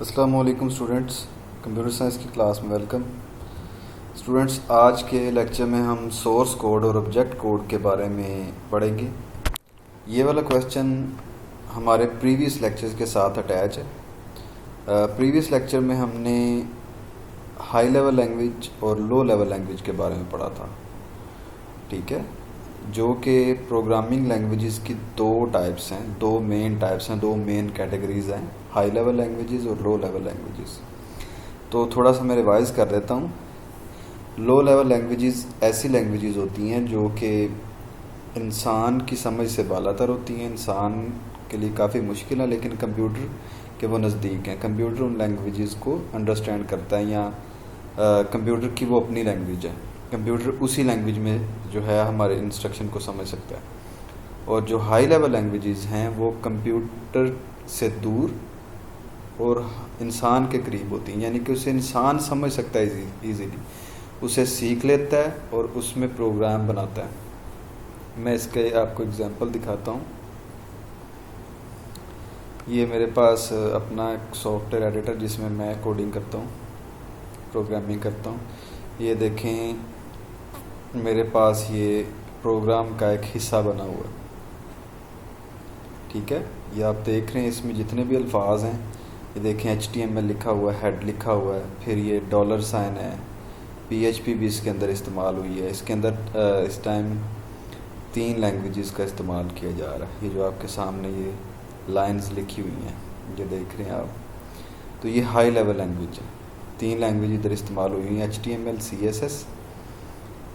अस्सलाम वालेकुम students, computer science की क्लास में वेलकम। स्टूडेंट्स, आज के लेक्चर में हम सोर्स कोड और ऑब्जेक्ट कोड के बारे में पढ़ेंगे। ये वाला क्वेश्चन हमारे प्रीवियस लेक्चर्स के साथ अटैच है। प्रीवियस लेक्चर में हमने हाई लेवल लैंग्वेज और लो लेवल लैंग्वेज के बारे में पढ़ा था, ठीक है, जो कि प्रोग्रामिंग लैंग्वेजेस की दो टाइप्स हैं, दो मेन टाइप्स हैं, दो मेन कैटेगरीज हैं, हाई लेवल लैंग्वेजेस और लो लेवल लैंग्वेजेस। तो थोड़ा सा मैं रिवाइज कर देता हूँ। लो लेवल लैंग्वेजेस ऐसी लैंग्वेजेस होती हैं जो कि इंसान की समझ से बालातर होती हैं, इंसान के लिए काफ़ी मुश्किल है, लेकिन कंप्यूटर के वो नज़दीक हैं। कंप्यूटर उन लैंग्वेजेस को अंडरस्टैंड करता है, या कंप्यूटर की वो अपनी लैंग्वेज है। कंप्यूटर उसी लैंग्वेज में जो है हमारे इंस्ट्रक्शन को समझ सकता है। और जो हाई लेवल लैंग्वेजेस हैं वो कंप्यूटर से दूर और इंसान के करीब होती हैं, यानी कि उसे इंसान समझ सकता है इजीली, उसे सीख लेता है और उसमें प्रोग्राम बनाता है। मैं इसके आपको एग्जांपल दिखाता हूँ। ये मेरे पास अपना एक सॉफ्टवेयर एडिटर जिसमें मैं कोडिंग करता हूँ, प्रोग्रामिंग करता हूँ। ये देखें, मेरे पास ये प्रोग्राम का एक हिस्सा बना हुआ है, ठीक है। ये आप देख रहे हैं, इसमें जितने भी अल्फाज हैं, ये देखें HTML लिखा हुआ है, हेड लिखा हुआ है, फिर ये डॉलर साइन है, PHP भी इसके अंदर इस्तेमाल हुई है। इसके अंदर इस टाइम 3 लैंग्वेजेस का इस्तेमाल किया जा रहा है। ये जो आपके सामने ये लाइंस लिखी हुई हैं, ये देख रहे हैं आप, तो ये हाई लेवल लैंग्वेज है। 3 लैंग्वेज इधर इस्तेमाल हुई हैं, HTML, CSS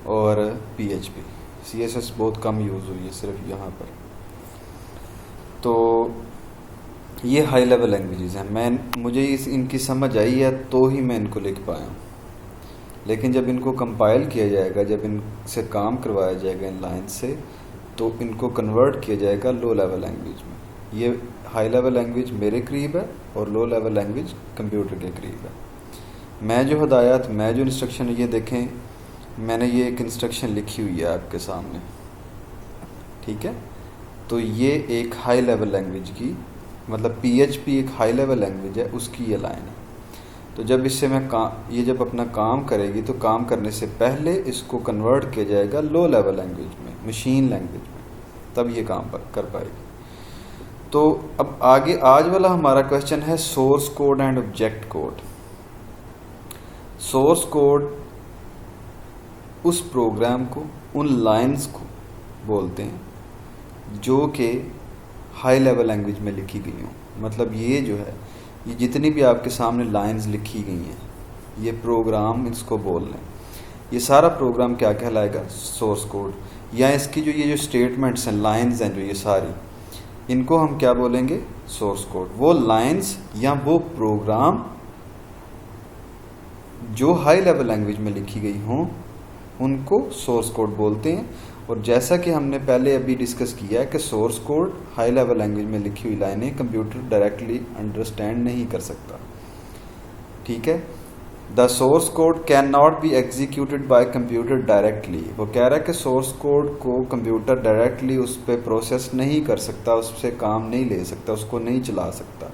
और PHP। CSS बहुत कम यूज़ हुई है, सिर्फ यहाँ पर। तो ये हाई लेवल लैंग्वेजेस हैं। मुझे इनकी समझ आई है तो ही मैं इनको लिख पाया हूँ, लेकिन जब इनको कंपाइल किया जाएगा, जब इनसे काम करवाया जाएगा इन लाइन से, तो इनको कन्वर्ट किया जाएगा लो लेवल लैंग्वेज में। ये हाई लेवल लैंग्वेज मेरे करीब है और लो लेवल लैंग्वेज कंप्यूटर के करीब है। मैं जो हदायत, मैं जो इंस्ट्रक्शन, ये देखें, मैंने ये एक इंस्ट्रक्शन लिखी हुई है आपके सामने, ठीक है। तो ये एक हाई लेवल लैंग्वेज की, मतलब PHP एक हाई लेवल लैंग्वेज है, उसकी ये लाइन है। तो जब इससे मैं ये जब अपना काम करेगी, तो काम करने से पहले इसको कन्वर्ट किया जाएगा लो लेवल लैंग्वेज में, मशीन लैंग्वेज में, तब ये काम कर पाएगी। तो अब आगे आज वाला हमारा क्वेश्चन है source code and object code. Source code उस प्रोग्राम को, उन लाइंस को बोलते हैं जो कि हाई लेवल लैंग्वेज में लिखी गई हों। मतलब ये जो है, ये जितनी भी आपके सामने लाइंस लिखी गई हैं, ये प्रोग्राम, इसको बोल लें, ये सारा प्रोग्राम क्या कहलाएगा? Source code. या इसकी जो ये जो स्टेटमेंट्स हैं, लाइंस हैं जो ये सारी, इनको हम क्या बोलेंगे? Source code. वो लाइंस या वो प्रोग्राम जो हाई लेवल लैंग्वेज में लिखी गई हों, उनको सोर्स कोड बोलते हैं। और जैसा कि हमने पहले अभी डिस्कस किया है कि source code, high level language में लिखी हुई लाइनें कंप्यूटर डायरेक्टली अंडरस्टैंड नहीं कर सकता, ठीक है। The source code can not be executed by computer directly. वो कह रहा है कि सोर्स कोड को कंप्यूटर डायरेक्टली उस पर प्रोसेस नहीं कर सकता, उससे काम नहीं ले सकता, उसको नहीं चला सकता।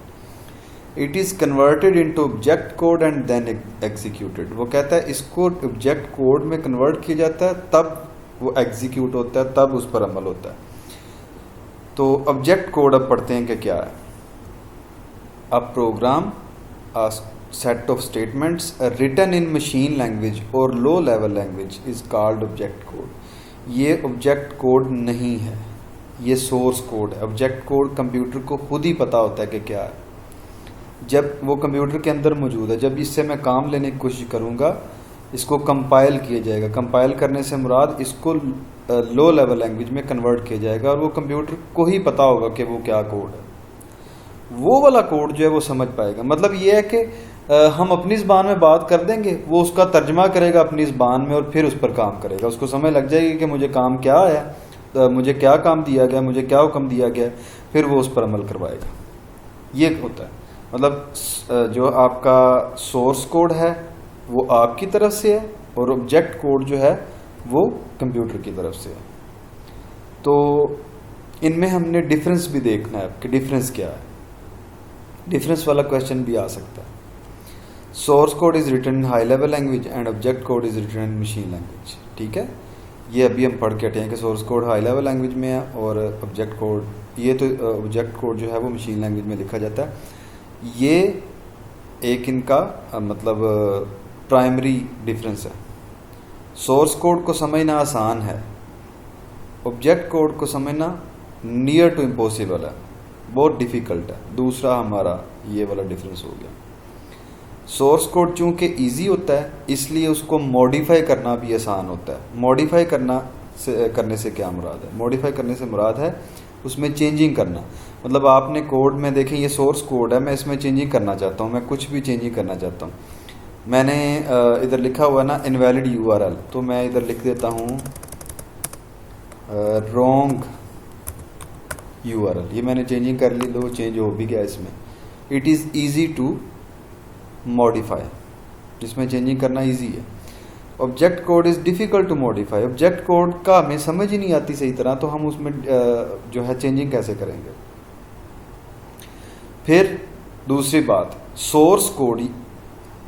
It is converted into object code and then executed. वो कहता है इसको ऑब्जेक्ट कोड में कन्वर्ट किया जाता है, तब वो एग्जीक्यूट होता है, तब उस पर अमल होता है। तो ऑब्जेक्ट कोड अब पढ़ते हैं कि क्या है। अब program, set of statements written in machine language और low level language is called object code. ये ऑब्जेक्ट कोड नहीं है, ये सोर्स कोड है। ऑब्जेक्ट कोड कंप्यूटर को खुद ही पता होता है कि क्या है, जब वो कंप्यूटर के अंदर मौजूद है। जब इससे मैं काम लेने की कोशिश करूँगा, इसको कंपाइल किया जाएगा। कंपाइल करने से मुराद इसको लो लेवल लैंग्वेज में कन्वर्ट किया जाएगा, और वो कंप्यूटर को ही पता होगा कि वो क्या कोड है। वो वाला कोड जो है वो समझ पाएगा। मतलब ये है कि हम अपनी ज़बान में बात कर देंगे, वो उसका तर्जमा करेगा अपनी ज़बान में और फिर उस पर काम करेगा। उसको समझ लग जाएगी कि मुझे काम क्या है, मुझे क्या काम दिया गया, मुझे क्या हुक्म दिया गया, फिर वो उस पर अमल करवाएगा। ये होता है। मतलब जो आपका सोर्स कोड है वो आपकी तरफ से है, और ऑब्जेक्ट कोड जो है वो कंप्यूटर की तरफ से है। तो इनमें हमने डिफरेंस भी देखना है कि डिफरेंस क्या है। डिफरेंस वाला क्वेश्चन भी आ सकता है। Source code is written in high level language and object code is written in machine language. ठीक है, ये अभी हम पढ़ के हटे हैं कि source code high level language में है और ऑब्जेक्ट कोड, ये तो ऑब्जेक्ट कोड जो है वो मशीन लैंग्वेज में लिखा जाता है। ये एक इनका मतलब प्राइमरी डिफरेंस है। सोर्स कोड को समझना आसान है, ऑब्जेक्ट कोड को समझना नियर टू इम्पॉसिबल है, बहुत डिफ़िकल्ट है। दूसरा हमारा ये वाला डिफरेंस हो गया। सोर्स कोड चूँकि इजी होता है इसलिए उसको मॉडिफाई करना भी आसान होता है। मॉडिफाई करने से क्या मुराद है? मॉडिफाई करने से मुराद है उसमें चेंजिंग करना। मतलब आपने कोड में देखें, ये सोर्स कोड है, मैं इसमें चेंजिंग करना चाहता हूँ, मैं कुछ भी चेंजिंग करना चाहता हूँ। मैंने इधर लिखा हुआ ना इनवैलिड यूआरएल, तो मैं इधर लिख देता हूँ रॉन्ग यूआरएल। ये मैंने चेंजिंग कर ली, लो चेंज हो भी गया इसमें। It is easy to modify, जिसमें चेंजिंग करना इजी है। Object code is difficult to modify. Object code का हमें समझ ही नहीं आती सही तरह, तो हम उसमें जो है चेंजिंग कैसे करेंगे। फिर दूसरी बात, source code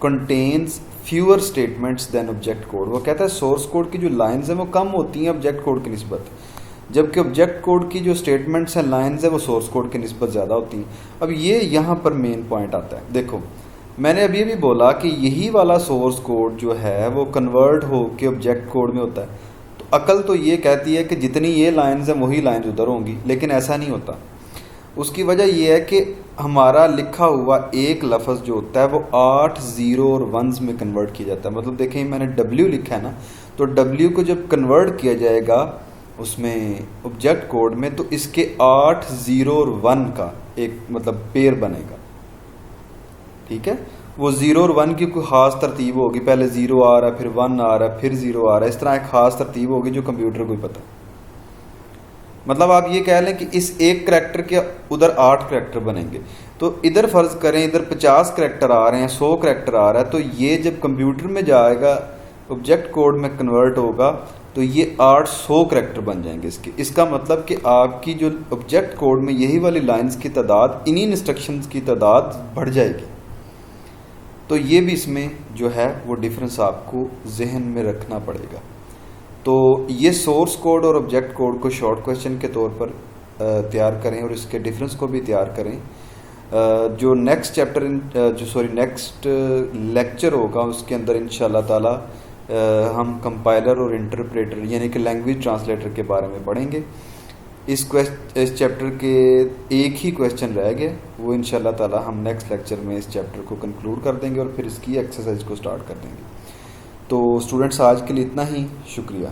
contains fewer statements than object code. वो कहता है सोर्स कोड की जो लाइंस हैं वो कम होती हैं ऑब्जेक्ट कोड की निस्बत, जबकि ऑब्जेक्ट कोड की जो स्टेटमेंट्स हैं, लाइंस हैं, वो सोर्स कोड की निस्बत ज़्यादा होती हैं। अब ये यहाँ पर मेन पॉइंट आता है। देखो, मैंने अभी भी बोला कि यही वाला सोर्स कोड जो है वो कन्वर्ट हो के ऑब्जेक्ट कोड में होता है। तो अकल तो ये कहती है कि जितनी ये लाइंस हैं वही लाइंस उधर होंगी, लेकिन ऐसा नहीं होता। उसकी वजह ये है कि हमारा लिखा हुआ एक लफ्ज़ जो होता है वो 8 0 और 1s में कन्वर्ट किया जाता है। मतलब देखें, मैंने W लिखा है ना, तो W को जब कन्वर्ट किया जाएगा उसमें ऑब्जेक्ट कोड में, तो इसके 8 0 और 1 का एक मतलब पेयर बनेगा। ठीक है, वो 0 और 1 की कोई ख़ास तरतीब होगी, पहले 0 आ रहा है, फिर 1 आ रहा है, फिर 0 आ रहा है, इस तरह एक ख़ास तरतीब होगी जो कंप्यूटर को ही पता है। मतलब आप ये कह लें कि इस एक करैक्टर के उधर 8 करैक्टर बनेंगे। तो इधर फ़र्ज़ करें इधर 50 करैक्टर आ रहे हैं, 100 करैक्टर आ रहा है, तो ये जब कंप्यूटर में जाएगा ऑब्जेक्ट कोड में कन्वर्ट होगा तो ये 800 करैक्टर बन जाएंगे इसके। इसका मतलब कि आपकी जो ऑब्जेक्ट कोड में यही वाली लाइंस की तादाद, इन्हीं इंस्ट्रक्शंस की तादाद बढ़ जाएगी। तो ये भी इसमें जो है वो डिफरेंस आपको जहन में रखना पड़ेगा। तो ये सोर्स कोड और ऑब्जेक्ट कोड को शॉर्ट क्वेश्चन के तौर पर तैयार करें और इसके डिफरेंस को भी तैयार करें। जो नेक्स्ट लेक्चर होगा उसके अंदर इंशाल्लाह ताला हम कंपाइलर और इंटरप्रेटर यानी कि लैंग्वेज ट्रांसलेटर के बारे में पढ़ेंगे। इस चैप्टर के एक ही क्वेश्चन रह गए, वो इंशाल्लाह ताला हम नेक्स्ट लेक्चर में इस चैप्टर को कंक्लूड कर देंगे और फिर इसकी एक्सरसाइज को स्टार्ट कर देंगे। तो स्टूडेंट्स, आज के लिए इतना ही, शुक्रिया।